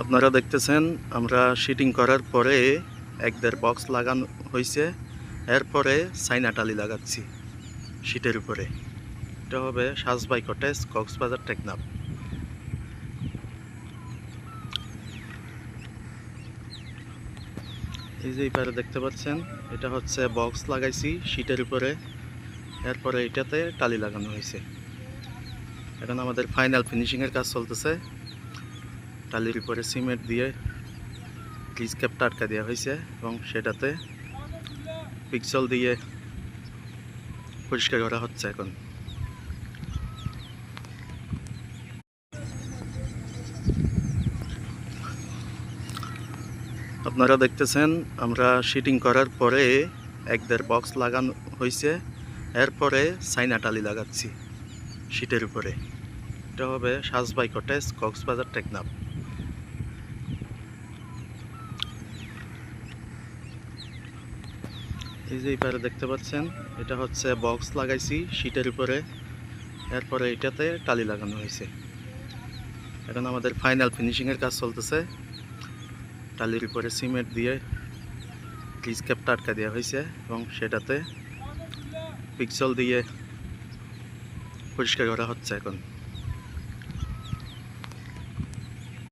আপনারা দেখতেছেন আমরা শিটিং করার পরে এক দেড় বক্স লাগানো হয়েছে, এরপরে সাইনা টালি লাগাচ্ছি শিটের উপরে। এটা হবে সাজবাই কটেজ, কক্সবাজার টেকনাফ। এই যে এইপারে দেখতে পাচ্ছেন, এটা হচ্ছে বক্স লাগাইছি শিটের উপরে, এরপরে এটাতে টালি লাগানো হয়েছে। এখন আমাদের ফাইনাল ফিনিশিংয়ের কাজ চলতেছে। টালির উপরে সিমেন্ট দিয়ে গ্রিজ ক্যাপটা আটকা দেওয়া হয়েছে এবং সেটাতে পিক্সেল দিয়ে পরিষ্কার করা হচ্ছে। এখন আপনারা দেখতেছেন আমরা শিটিং করার পরে এক দেড় বক্স লাগানো হয়েছে, এরপরে সাইনা টালি লাগাচ্ছি শিটের উপরে। এটা হবে সাজবাই কটেজ, কক্সবাজার টেকনাফ। এই যে এইপারে দেখতে পাচ্ছেন, এটা হচ্ছে বক্স লাগাইছি শিটের উপরে, এরপরে এটাতে টালি লাগানো হয়েছে। এখন আমাদের ফাইনাল ফিনিশিংয়ের কাজ চলতেছে। টালির উপরে সিমেন্ট দিয়ে গ্রিজ ক্যাপটা আটকা দেওয়া হয়েছে এবং সেটাতে পিক্সেল দিয়ে পরিষ্কার করা হচ্ছে এখন।